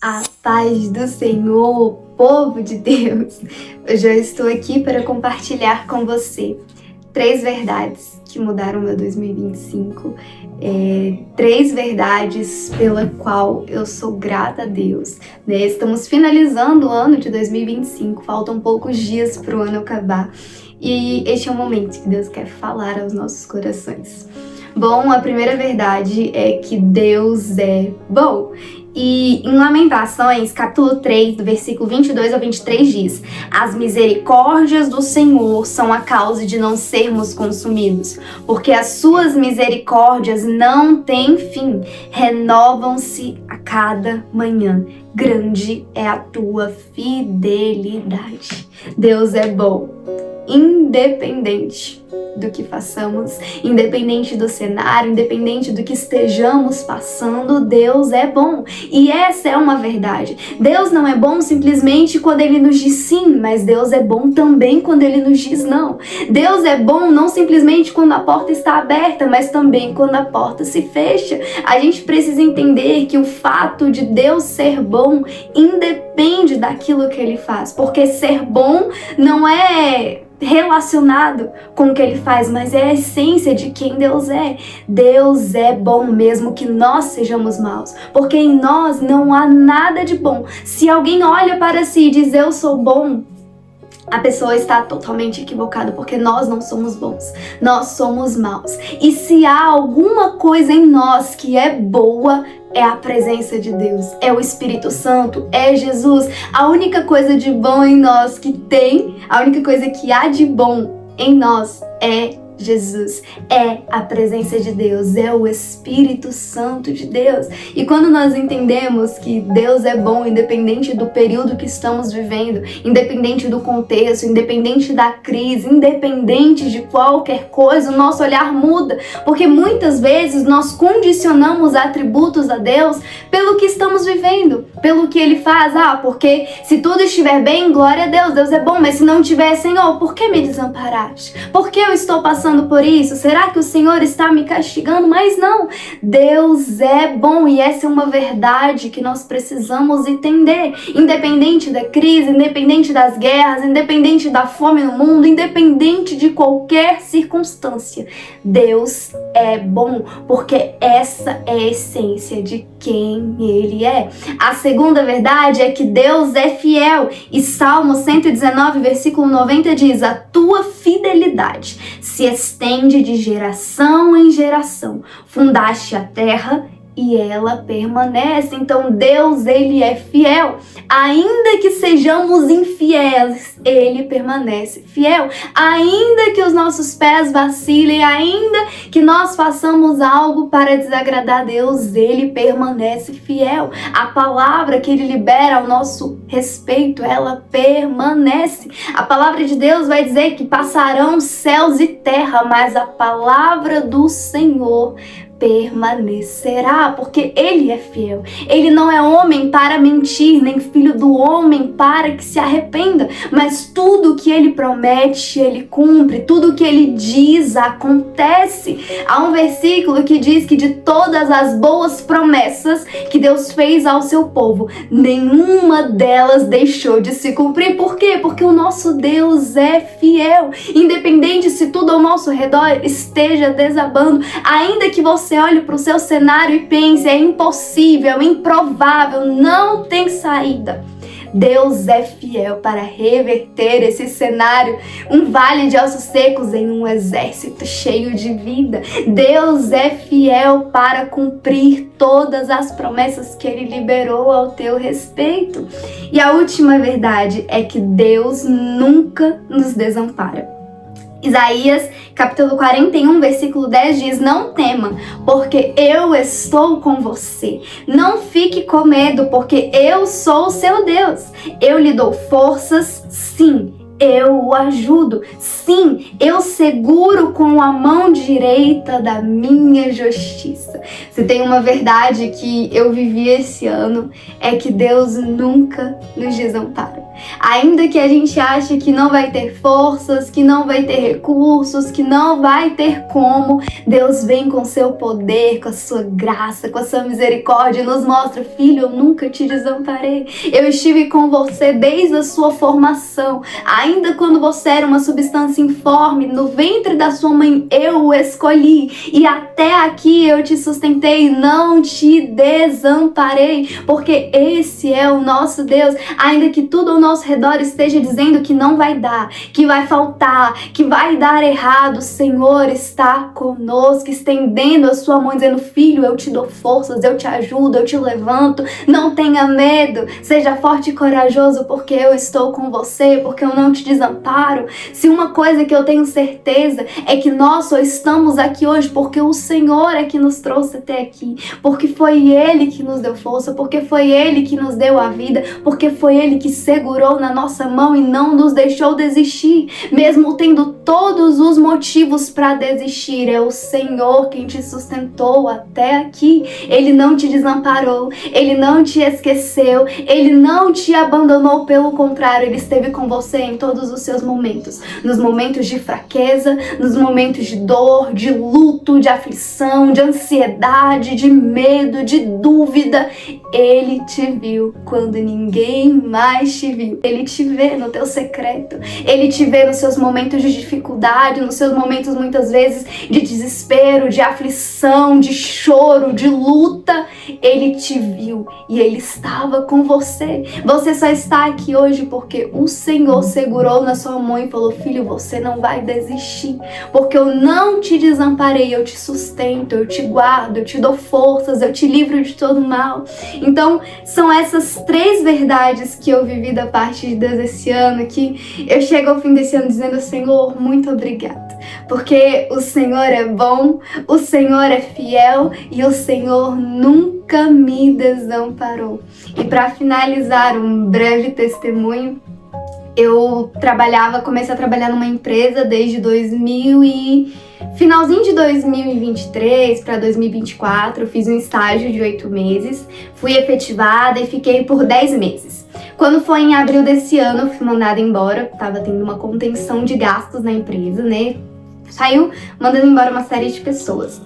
A paz do Senhor, povo de Deus! Hoje eu estou aqui para compartilhar com você 3 verdades que mudaram meu 2025. 3 verdades pela qual eu sou grata a Deus, né? Estamos finalizando o ano de 2025, faltam poucos dias para o ano acabar. E este é o momento que Deus quer falar aos nossos corações. Bom, a primeira verdade é que Deus é bom. E em Lamentações, capítulo 3, do versículo 22 ao 23 diz: as misericórdias do Senhor são a causa de não sermos consumidos, porque as suas misericórdias não têm fim, renovam-se a cada manhã. Grande é a tua fidelidade. Deus é bom, independente do que façamos, independente do cenário, independente do que estejamos passando, Deus é bom. E essa é uma verdade. Deus não é bom simplesmente quando Ele nos diz sim, mas Deus é bom também quando Ele nos diz não. Deus é bom não simplesmente quando a porta está aberta, mas também quando a porta se fecha. A gente precisa entender que o fato de Deus ser bom independe daquilo que Ele faz, porque ser bom não é relacionado com o que Ele faz, mas é a essência de quem Deus é. Deus é bom mesmo que nós sejamos maus, porque em nós não há nada de bom. Se alguém olha para si e diz eu sou bom, a pessoa está totalmente equivocada, porque nós não somos bons, nós somos maus. E se há alguma coisa em nós que é boa, é a presença de Deus, é o Espírito Santo, é Jesus. A única coisa de bom em nós que tem, a única coisa que há de bom em nós é Jesus, é a presença de Deus, é o Espírito Santo de Deus. E quando nós entendemos que Deus é bom, independente do período que estamos vivendo, independente do contexto, independente da crise, independente de qualquer coisa, o nosso olhar muda, porque muitas vezes nós condicionamos atributos a Deus pelo que estamos vivendo, pelo que Ele faz. Porque se tudo estiver bem, glória a Deus, Deus é bom, mas se não tiver, Senhor, por que me desamparaste? Por que eu estou passando por isso? Será que o Senhor está me castigando? Mas não, Deus é bom, e essa é uma verdade que nós precisamos entender. Independente da crise, independente das guerras, independente da fome no mundo, independente de qualquer circunstância, Deus é bom, porque essa é a essência de quem Ele é. A segunda verdade é que Deus é fiel, e Salmo 119, versículo 90 diz: a tua fidelidade se estende de geração em geração, fundaste a terra e ela permanece. Então Deus, Ele é fiel. Ainda que sejamos infiéis, Ele permanece fiel. Ainda que os nossos pés vacilem, ainda que nós façamos algo para desagradar a Deus, Ele permanece fiel. A palavra que Ele libera ao nosso respeito, ela permanece. A palavra de Deus vai dizer que passarão céus e terra, mas a palavra do Senhor permanecerá, porque Ele é fiel. Ele não é homem para mentir, nem filho do homem para que se arrependa, mas tudo que Ele promete, Ele cumpre, tudo que Ele diz acontece. Há um versículo que diz que de todas as boas promessas que Deus fez ao seu povo, nenhuma delas deixou de se cumprir. Por quê? Porque o nosso Deus é fiel. Independente se tudo ao nosso redor esteja desabando, ainda que você olhe para o seu cenário e pense, é impossível, é improvável, não tem saída, Deus é fiel para reverter esse cenário, um vale de ossos secos em um exército cheio de vida. Deus é fiel para cumprir todas as promessas que Ele liberou ao teu respeito. E a última verdade é que Deus nunca nos desampara. Isaías, capítulo 41, versículo 10 diz: não tema, porque eu estou com você. Não fique com medo, porque eu sou o seu Deus. Eu lhe dou forças, sim, eu o ajudo. Sim, eu seguro com a mão direita da minha justiça. Se tem uma verdade que eu vivi esse ano, é que Deus nunca nos desampara. Ainda que a gente ache que não vai ter forças, que não vai ter recursos, que não vai ter como, Deus vem com seu poder, com a sua graça, com a sua misericórdia e nos mostra: filho, eu nunca te desamparei. Eu estive com você desde a sua formação. Ainda quando você era uma substância informe, no ventre da sua mãe eu o escolhi. E até aqui eu te sustentei, não te desamparei. Porque esse é o nosso Deus. Ainda que tudo ao nosso redor esteja dizendo que não vai dar, que vai faltar, que vai dar errado, o Senhor está conosco, estendendo a sua mão, dizendo: filho, eu te dou forças, eu te ajudo, eu te levanto, não tenha medo, seja forte e corajoso, porque eu estou com você, porque eu não te desamparo. Se uma coisa que eu tenho certeza é que nós só estamos aqui hoje porque o Senhor é que nos trouxe até aqui, porque foi Ele que nos deu força, porque foi Ele que nos deu a vida, porque foi Ele que segurou na nossa mão e não nos deixou desistir, mesmo tendo todos os motivos para desistir. É o Senhor quem te sustentou até aqui. Ele não te desamparou, Ele não te esqueceu, Ele não te abandonou, pelo contrário, Ele esteve com você em todos os seus momentos, nos momentos de fraqueza, nos momentos de dor, de luto, de aflição, de ansiedade, de medo, de dúvida. Ele te viu quando ninguém mais te viu. Ele te vê no teu secreto, Ele te vê nos seus momentos de dificuldade, nos seus momentos muitas vezes de desespero, de aflição, de choro, de luta. Ele te viu e Ele estava com você. Você só está aqui hoje porque o Senhor segurou na sua mão e falou: filho, você não vai desistir, porque eu não te desamparei, eu te sustento, eu te guardo, eu te dou forças, eu te livro de todo mal. Então, são essas 3 verdades que eu vivi da parte de Deus esse ano, que eu chego ao fim desse ano dizendo: Senhor, muito obrigada, porque o Senhor é bom, o Senhor é fiel e o Senhor nunca me desamparou. E para finalizar, um breve testemunho. Eu comecei a trabalhar numa empresa desde finalzinho de 2023 para 2024, fiz um estágio de 8 meses, fui efetivada e fiquei por 10 meses. Quando foi em abril desse ano, eu fui mandada embora, tava tendo uma contenção de gastos na empresa, né? Saiu mandando embora uma série de pessoas.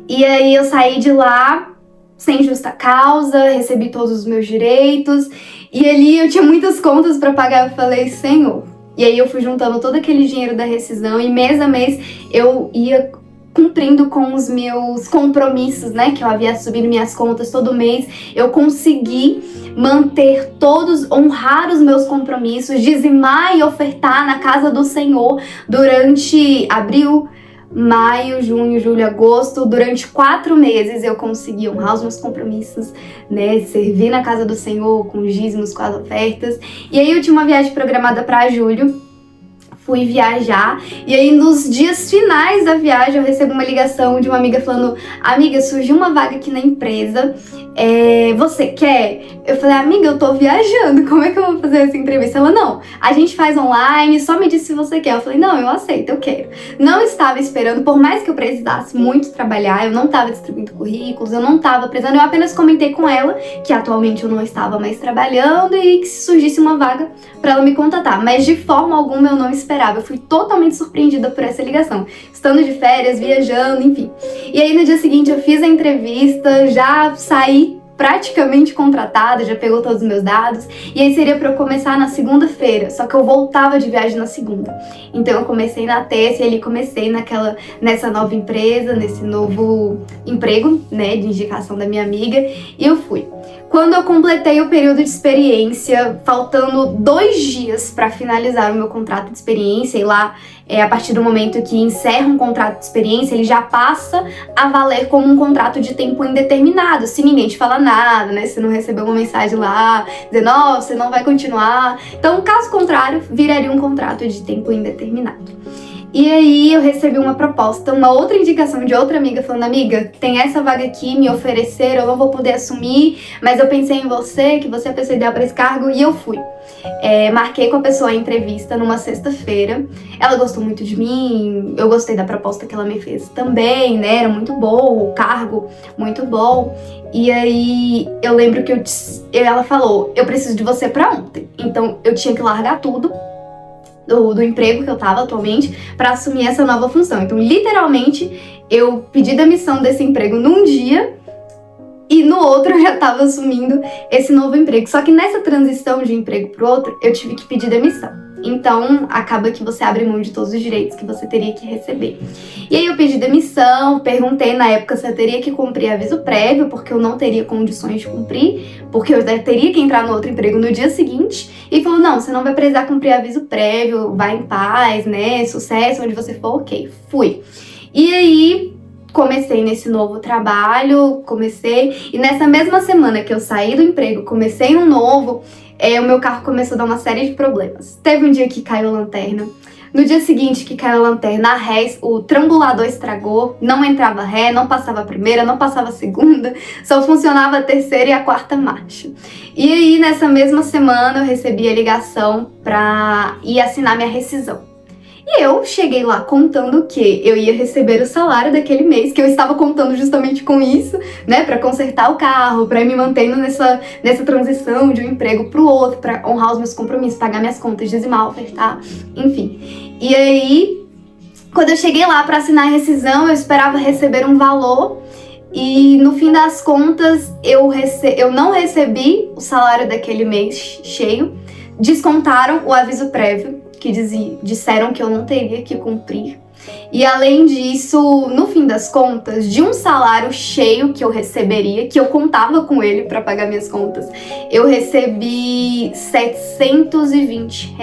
E aí eu saí de lá sem justa causa, recebi todos os meus direitos, e ali eu tinha muitas contas para pagar. Eu falei: Senhor. E aí eu fui juntando todo aquele dinheiro da rescisão e mês a mês eu ia cumprindo com os meus compromissos, né, que eu havia subido minhas contas todo mês. Eu consegui manter honrar os meus compromissos, dizimar e ofertar na casa do Senhor durante abril, maio, junho, julho, agosto. Durante 4 meses eu consegui honrar os meus compromissos, né? Servir na casa do Senhor com os dízimos, com as ofertas. E aí eu tinha uma viagem programada para julho. Fui viajar e aí nos dias finais da viagem eu recebo uma ligação de uma amiga falando: amiga, surgiu uma vaga aqui na empresa, você quer? Eu falei: amiga, eu tô viajando, como é que eu vou fazer essa entrevista? Ela: não, a gente faz online, só me diz se você quer. Eu falei: não, eu aceito, eu quero. Não estava esperando, por mais que eu precisasse muito trabalhar, eu não estava distribuindo currículos, eu não estava precisando, eu apenas comentei com ela que atualmente eu não estava mais trabalhando e que se surgisse uma vaga para ela me contatar, mas de forma alguma eu não esperava. Eu fui totalmente surpreendida por essa ligação, estando de férias, viajando, enfim. E aí no dia seguinte eu fiz a entrevista, já saí praticamente contratada, já pegou todos os meus dados, e aí seria para eu começar na segunda-feira, só que eu voltava de viagem na segunda. Então eu comecei na terça e ali comecei nessa nova empresa, nesse novo emprego, né, de indicação da minha amiga, e eu fui. Quando eu completei o período de experiência, faltando 2 dias para finalizar o meu contrato de experiência, e lá, a partir do momento que encerra um contrato de experiência, ele já passa a valer como um contrato de tempo indeterminado, se ninguém te fala nada, né? Se não recebeu uma mensagem lá, dizendo: ó, você não vai continuar. Então, caso contrário, viraria um contrato de tempo indeterminado. E aí eu recebi uma proposta, uma outra indicação de outra amiga falando: amiga, tem essa vaga aqui, me ofereceram, eu não vou poder assumir, mas eu pensei em você, que você é a pessoa ideal para esse cargo, e eu fui. Marquei com a pessoa a entrevista numa sexta-feira. Ela gostou muito de mim, eu gostei da proposta que ela me fez também, né? Era muito bom, o cargo muito bom. E aí eu lembro que ela falou: eu preciso de você pra ontem. Então eu tinha que largar tudo do emprego que eu tava atualmente pra assumir essa nova função. Então literalmente eu pedi demissão desse emprego num dia e no outro eu já tava assumindo esse novo emprego. Só que nessa transição de um emprego pro outro, eu tive que pedir demissão. Então, acaba que você abre mão de todos os direitos que você teria que receber. E aí eu pedi demissão, perguntei na época se eu teria que cumprir aviso prévio, porque eu não teria condições de cumprir, porque eu teria que entrar no outro emprego no dia seguinte. E falou: não, você não vai precisar cumprir aviso prévio, vai em paz, né, sucesso, onde você for, ok. Fui. E aí comecei nesse novo trabalho, e nessa mesma semana que eu saí do emprego, comecei um novo, o meu carro começou a dar uma série de problemas. Teve um dia que caiu a lanterna, no dia seguinte que caiu a lanterna, a ré, o trambulador estragou, não entrava ré, não passava a primeira, não passava a segunda, só funcionava a terceira e a quarta marcha. E aí nessa mesma semana eu recebi a ligação pra ir assinar minha rescisão. E eu cheguei lá contando que eu ia receber o salário daquele mês, que eu estava contando justamente com isso, né, para consertar o carro, para ir me mantendo nessa transição de um emprego pro outro, para honrar os meus compromissos, pagar minhas contas, dizimar, ofertar, enfim. E aí, quando eu cheguei lá para assinar a rescisão, eu esperava receber um valor e no fim das contas eu não recebi o salário daquele mês cheio, descontaram o aviso prévio, que disseram que eu não teria que cumprir. E além disso, no fim das contas, de um salário cheio que eu receberia, que eu contava com ele para pagar minhas contas, eu recebi R$720.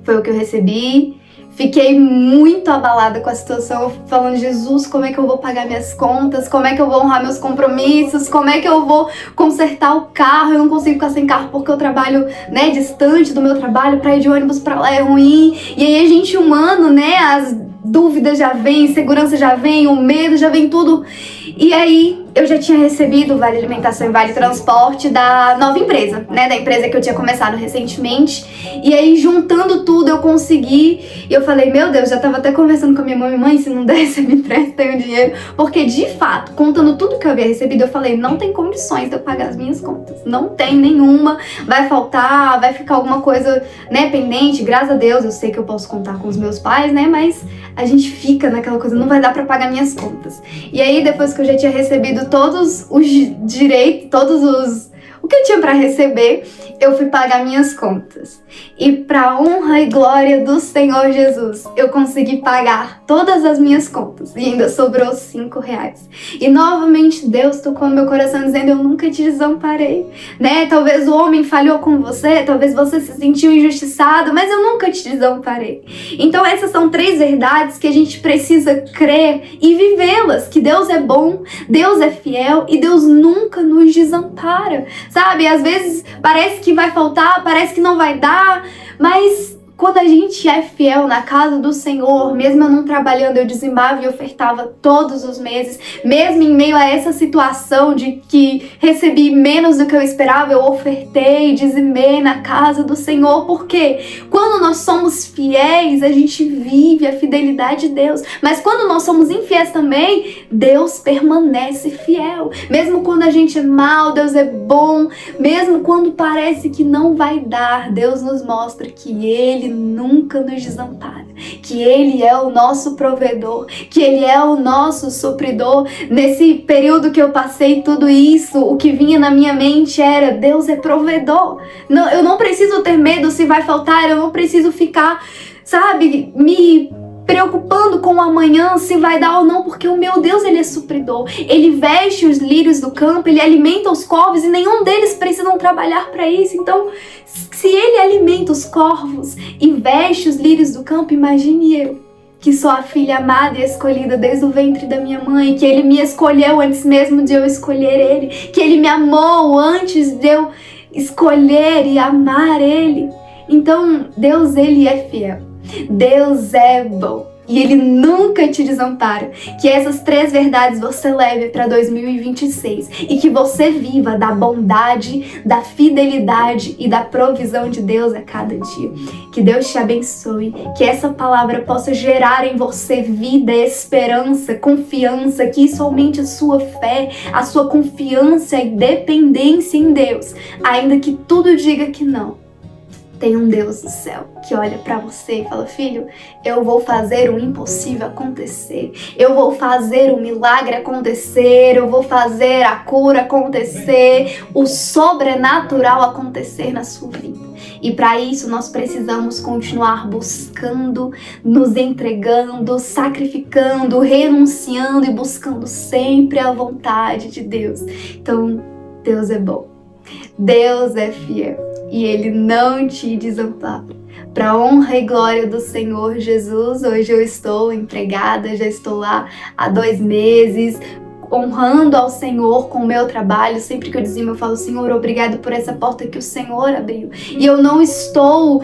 Foi o que eu recebi. Fiquei muito abalada com a situação, falando: Jesus, como é que eu vou pagar minhas contas? Como é que eu vou honrar meus compromissos? Como é que eu vou consertar o carro? Eu não consigo ficar sem carro porque eu trabalho, né, distante do meu trabalho, pra ir de ônibus pra lá é ruim. E aí a gente humano, né, as dúvidas já vem, insegurança já vem, o medo já vem, tudo. E aí eu já tinha recebido o Vale Alimentação e Vale Transporte da nova empresa, né, da empresa que eu tinha começado recentemente. E aí juntando tudo eu consegui, e eu falei: meu Deus, já tava até conversando com a minha mãe: se não der, você me empresta aí o dinheiro. Porque de fato, contando tudo que eu havia recebido, eu falei: não tem condições de eu pagar as minhas contas, não tem nenhuma, vai faltar, vai ficar alguma coisa, né, pendente. Graças a Deus eu sei que eu posso contar com os meus pais, né, mas a gente fica naquela coisa: não vai dar pra pagar minhas contas. E aí depois que eu já tinha recebido todos os direitos, o que eu tinha para receber, eu fui pagar minhas contas. E para honra e glória do Senhor Jesus, eu consegui pagar todas as minhas contas. E ainda sobrou R$5. E novamente Deus tocou no meu coração dizendo: eu nunca te desamparei, né? Talvez o homem falhou com você, talvez você se sentiu injustiçado, mas eu nunca te desamparei. Então essas são 3 verdades que a gente precisa crer e vivê-las: que Deus é bom, Deus é fiel e Deus nunca nos desampara. Sabe, às vezes parece que vai faltar, parece que não vai dar, mas quando a gente é fiel na casa do Senhor, mesmo eu não trabalhando, eu dizimava e ofertava todos os meses, mesmo em meio a essa situação de que recebi menos do que eu esperava, eu ofertei e dizimei na casa do Senhor, porque quando nós somos fiéis, a gente vive a fidelidade de Deus, mas quando nós somos infiéis também, Deus permanece fiel. Mesmo quando a gente é mal, Deus é bom, mesmo quando parece que não vai dar, Deus nos mostra que Ele nunca nos desampara, que Ele é o nosso provedor, que Ele é o nosso supridor. Nesse período que eu passei tudo isso, o que vinha na minha mente era: Deus é provedor. Não, eu não preciso ter medo se vai faltar, eu não preciso ficar, sabe, me preocupando com o amanhã, se vai dar ou não, porque o meu Deus, Ele é supridor. Ele veste os lírios do campo, Ele alimenta os corvos e nenhum deles precisam trabalhar para isso. Então, se Ele alimenta os corvos e veste os lírios do campo, imagine eu, que sou a filha amada e escolhida desde o ventre da minha mãe, que Ele me escolheu antes mesmo de eu escolher Ele, que Ele me amou antes de eu escolher e amar Ele. Então, Deus, Ele é fiel. Deus é bom. E Ele nunca te desampara. Que essas 3 verdades você leve para 2026 e que você viva da bondade, da fidelidade e da provisão de Deus a cada dia. Que Deus te abençoe, que essa palavra possa gerar em você vida, esperança, confiança, que isso aumente a sua fé, a sua confiança e dependência em Deus, ainda que tudo diga que não. Tem um Deus do céu que olha para você e fala: filho, eu vou fazer o impossível acontecer, eu vou fazer o milagre acontecer, eu vou fazer a cura acontecer, o sobrenatural acontecer na sua vida. E para isso nós precisamos continuar buscando, nos entregando, sacrificando, renunciando e buscando sempre a vontade de Deus. Então, Deus é bom, Deus é fiel. E Ele não te desampara. Para honra e glória do Senhor Jesus, hoje eu estou empregada, já estou lá há 2 meses, honrando ao Senhor com o meu trabalho. Sempre que eu dizimo, eu falo: Senhor, obrigado por essa porta que o Senhor abriu. E eu não estou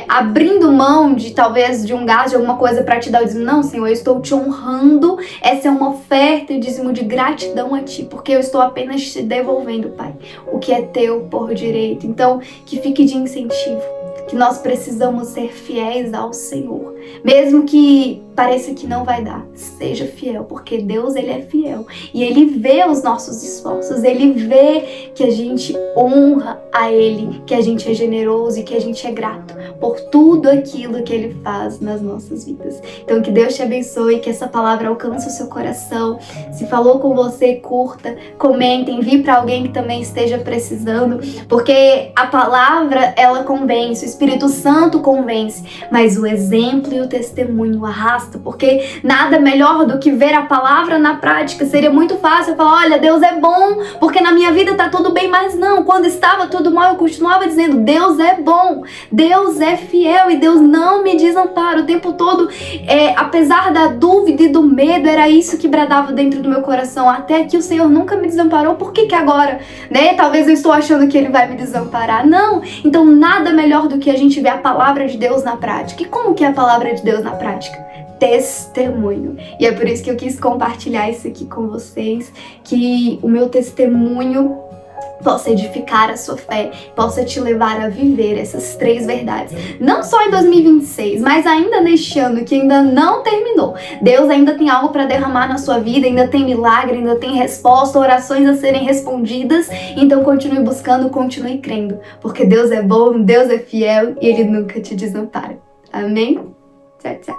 abrindo mão de talvez de um gasto, de alguma coisa para te dar o dízimo. Não, Senhor, eu estou te honrando. Essa é uma oferta e dízimo de gratidão a Ti, porque eu estou apenas te devolvendo, Pai, o que é teu por direito. Então, que fique de incentivo, que nós precisamos ser fiéis ao Senhor. Mesmo que pareça que não vai dar, seja fiel, porque Deus, Ele é fiel. E Ele vê os nossos esforços, Ele vê que a gente honra a Ele, que a gente é generoso e que a gente é grato por tudo aquilo que Ele faz nas nossas vidas. Então, que Deus te abençoe, que essa palavra alcance o seu coração. Se falou com você, curta, comenta, envie para alguém que também esteja precisando, porque a palavra, ela convence, o Espírito Santo convence, mas o exemplo e o testemunho arrasta, porque nada melhor do que ver a palavra na prática. Seria muito fácil eu falar: olha, Deus é bom, porque na minha vida tá tudo bem, mas não, quando estava tudo mal eu continuava dizendo: Deus é bom, Deus é fiel e Deus não me desampara. O tempo todo, apesar da dúvida e do medo, era isso que bradava dentro do meu coração: até que o Senhor nunca me desamparou, por que agora, né? Talvez eu estou achando que Ele vai me desamparar. Não! Então nada melhor do que a gente ver a palavra de Deus na prática. E como que é a palavra de Deus na prática? Testemunho. E é por isso que eu quis compartilhar isso aqui com vocês, que o meu testemunho possa edificar a sua fé, possa te levar a viver essas 3 verdades. Não só em 2026, mas ainda neste ano que ainda não terminou. Deus ainda tem algo para derramar na sua vida, ainda tem milagre, ainda tem resposta, orações a serem respondidas. Então continue buscando, continue crendo, porque Deus é bom, Deus é fiel e Ele nunca te desampara. Amém? Tchau, tchau.